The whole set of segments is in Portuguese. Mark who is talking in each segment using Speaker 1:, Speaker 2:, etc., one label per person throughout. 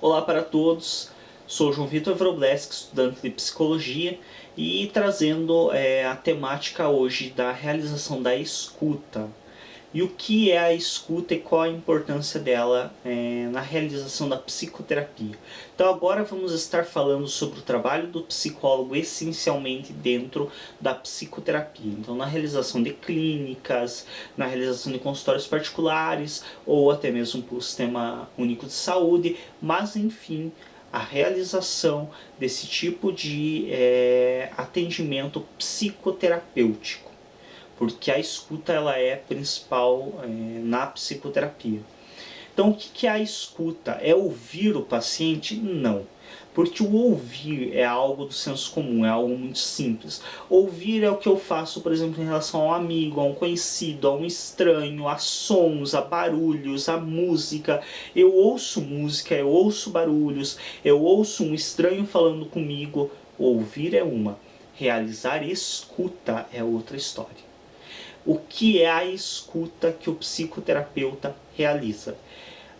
Speaker 1: Olá para todos, sou João Vitor Wrobleski, estudante de Psicologia e trazendo a temática hoje da realização da escuta. E o que é a escuta e qual a importância dela na realização da psicoterapia. Então agora vamos estar falando sobre o trabalho do psicólogo essencialmente dentro da psicoterapia. Então na realização de clínicas, na realização de consultórios particulares ou até mesmo para o Sistema Único de Saúde, mas enfim, a realização desse tipo de atendimento psicoterapêutico. Porque a escuta ela é principal na psicoterapia. Então o que é a escuta? É ouvir o paciente? Não. Porque o ouvir é algo do senso comum, é algo muito simples. Ouvir é o que eu faço, por exemplo, em relação a um amigo, a um conhecido, a um estranho, a sons, a barulhos, a música. Eu ouço música, eu ouço barulhos, eu ouço um estranho falando comigo. Ouvir é uma. Realizar escuta é outra história. O que é a escuta que o psicoterapeuta realiza?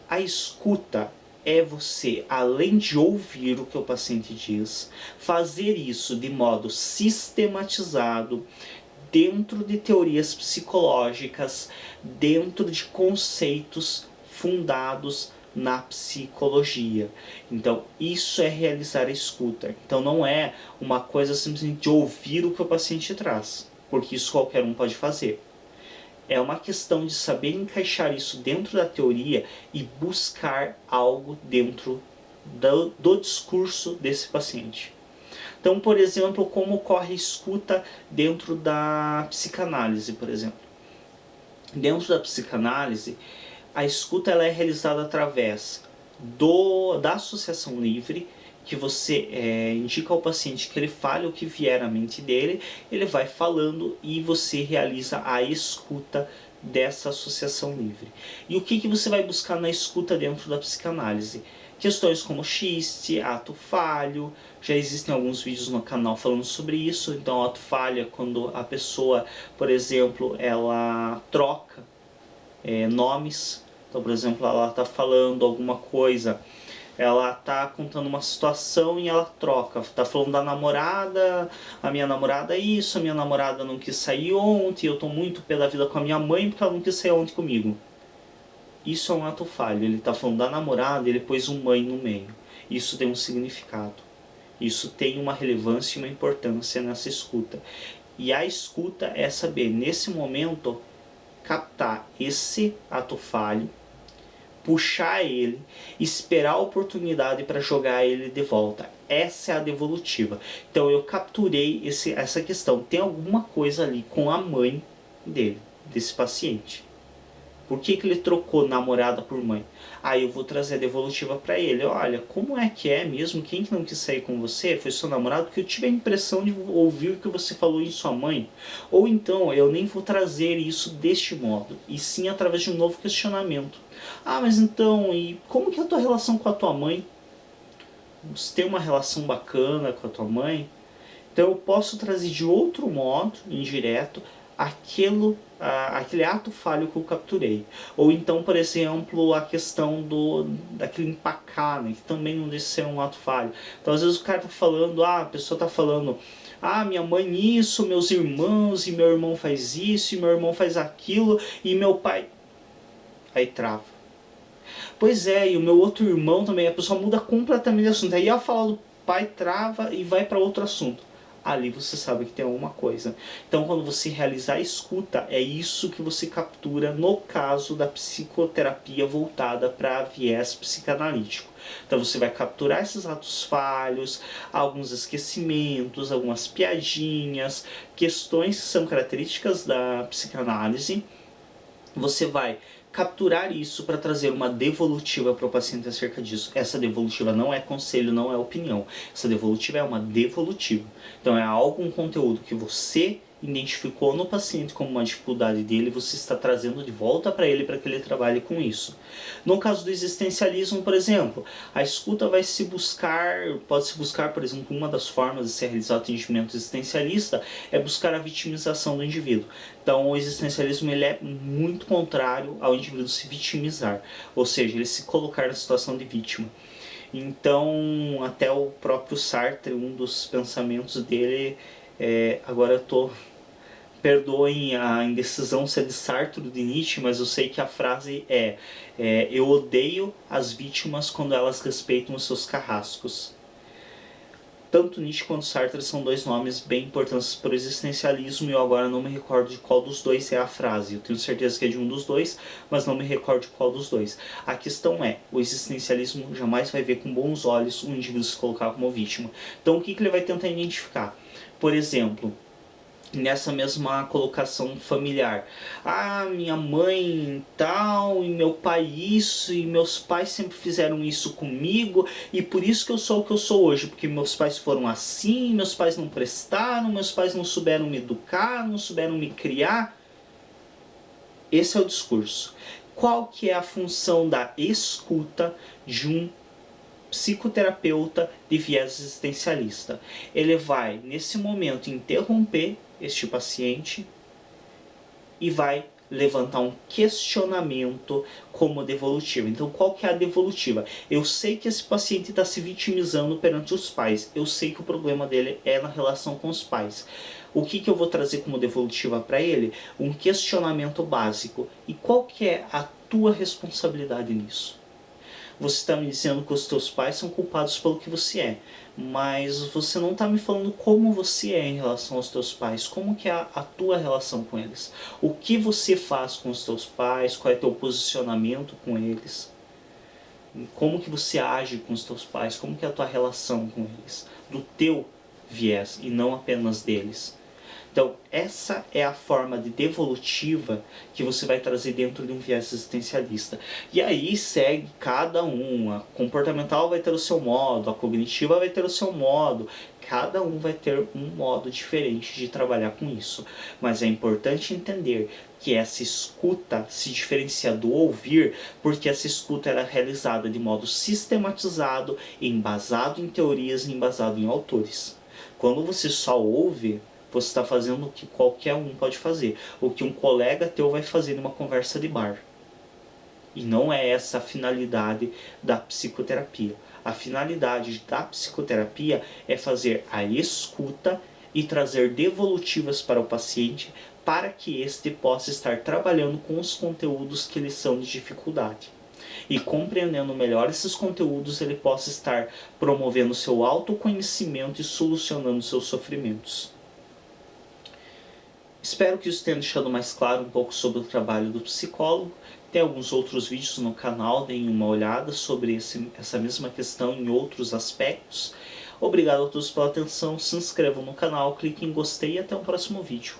Speaker 1: A escuta é você, além de ouvir o que o paciente diz, fazer isso de modo sistematizado, dentro de teorias psicológicas, dentro de conceitos fundados na psicologia. Então, isso é realizar a escuta. Então, não é uma coisa simplesmente de ouvir o que o paciente traz, porque isso qualquer um pode fazer. É uma questão de saber encaixar isso dentro da teoria e buscar algo dentro do discurso desse paciente. Então, por exemplo, como ocorre a escuta dentro da psicanálise, por exemplo. Dentro da psicanálise, a escuta ela é realizada através da associação livre, que você indica ao paciente que ele fale o que vier à mente dele, ele vai falando e você realiza a escuta dessa associação livre. E o que você vai buscar na escuta dentro da psicanálise? Questões como xiste, ato falho, já existem alguns vídeos no canal falando sobre isso. Então, ato falho é quando a pessoa, por exemplo, ela troca nomes. Então, por exemplo, ela está falando alguma coisa, ela está contando uma situação e ela troca. Está falando da namorada, a minha namorada é isso, a minha namorada não quis sair ontem, eu estou muito pé da vida com a minha mãe porque ela não quis sair ontem comigo. Isso é um ato falho, ele está falando da namorada e ele pôs um mãe no meio. Isso tem um significado. Isso tem uma relevância e uma importância nessa escuta. E a escuta é saber, nesse momento, captar esse ato falho, puxar ele, esperar a oportunidade para jogar ele de volta. Essa é a devolutiva. Então eu capturei essa questão. Tem alguma coisa ali com a mãe dele, desse paciente. Por que ele trocou namorada por mãe? Aí eu vou trazer a devolutiva para ele. Olha, como é que é mesmo? Quem que não quis sair com você? Foi seu namorado? Porque eu tive a impressão de ouvir o que você falou em sua mãe. Ou então, eu nem vou trazer isso deste modo, e sim através de um novo questionamento. Ah, mas então, e como que é a tua relação com a tua mãe? Você tem uma relação bacana com a tua mãe? Então eu posso trazer de outro modo, indireto, aquele ato falho que eu capturei. Ou então, por exemplo, a questão daquele empacar, né, que também não deixa de ser um ato falho. Então às vezes o cara está falando, a pessoa está falando, minha mãe isso, meus irmãos, e meu irmão faz isso, e meu irmão faz aquilo, e meu pai... Aí trava. Pois é, e o meu outro irmão também, a pessoa muda completamente de assunto. Aí ela fala do pai, trava e vai para outro assunto. Ali você sabe que tem alguma coisa. Então quando você realizar a escuta, é isso que você captura no caso da psicoterapia voltada para viés psicanalítico. Então você vai capturar esses atos falhos, alguns esquecimentos, algumas piadinhas, questões que são características da psicanálise. Você vai capturar isso para trazer uma devolutiva para o paciente acerca disso. Essa devolutiva não é conselho, não é opinião. Essa devolutiva é uma devolutiva. Então é algo, um conteúdo que você identificou no paciente como uma dificuldade dele, você está trazendo de volta para ele que ele trabalhe com isso. No caso do existencialismo, por exemplo, a escuta pode se buscar, por exemplo, uma das formas de se realizar o atendimento existencialista é buscar a vitimização do indivíduo. Então o existencialismo ele é muito contrário ao indivíduo se vitimizar, ou seja, ele se colocar na situação de vítima. Então até o próprio Sartre, um dos pensamentos dele, agora eu estou... Perdoem a indecisão se é de Sartre ou de Nietzsche, mas eu sei que a frase eu odeio as vítimas quando elas respeitam os seus carrascos. Tanto Nietzsche quanto Sartre são dois nomes bem importantes para o existencialismo e eu agora não me recordo de qual dos dois é a frase. Eu tenho certeza que é de um dos dois, mas não me recordo de qual dos dois. A questão é, o existencialismo jamais vai ver com bons olhos um indivíduo se colocar como vítima. Então o que ele vai tentar identificar? Por exemplo, nessa mesma colocação familiar. Minha mãe tal, e meu pai isso, e meus pais sempre fizeram isso comigo, e por isso que eu sou o que eu sou hoje, porque meus pais foram assim, meus pais não prestaram, meus pais não souberam me educar, não souberam me criar. Esse é o discurso. Qual que é a função da escuta de um psicoterapeuta de viés existencialista? Ele vai, nesse momento, interromper este paciente e vai levantar um questionamento como devolutiva. Então qual que é a devolutiva? Eu sei que esse paciente está se vitimizando perante os pais, eu sei que o problema dele é na relação com os pais. O que eu vou trazer como devolutiva para ele? Um questionamento básico. E qual que é a tua responsabilidade nisso? Você está me dizendo que os teus pais são culpados pelo que você é, mas você não está me falando como você é em relação aos teus pais, como que é a tua relação com eles. O que você faz com os teus pais, qual é o teu posicionamento com eles, como que você age com os teus pais, como que é a tua relação com eles, do teu viés e não apenas deles. Então, essa é a forma de devolutiva que você vai trazer dentro de um viés existencialista. E aí segue cada um. A comportamental vai ter o seu modo, a cognitiva vai ter o seu modo. Cada um vai ter um modo diferente de trabalhar com isso. Mas é importante entender que essa escuta se diferencia do ouvir, porque essa escuta era realizada de modo sistematizado, embasado em teorias e embasado em autores. Quando você só ouve, você está fazendo o que qualquer um pode fazer, o que um colega teu vai fazer numa conversa de bar. E não é essa a finalidade da psicoterapia. A finalidade da psicoterapia é fazer a escuta e trazer devolutivas para o paciente para que este possa estar trabalhando com os conteúdos que lhe são de dificuldade. E compreendendo melhor esses conteúdos, ele possa estar promovendo seu autoconhecimento e solucionando seus sofrimentos. Espero que isso tenha deixado mais claro um pouco sobre o trabalho do psicólogo. Tem alguns outros vídeos no canal, deem uma olhada sobre essa mesma questão em outros aspectos. Obrigado a todos pela atenção, se inscrevam no canal, cliquem em gostei e até o próximo vídeo.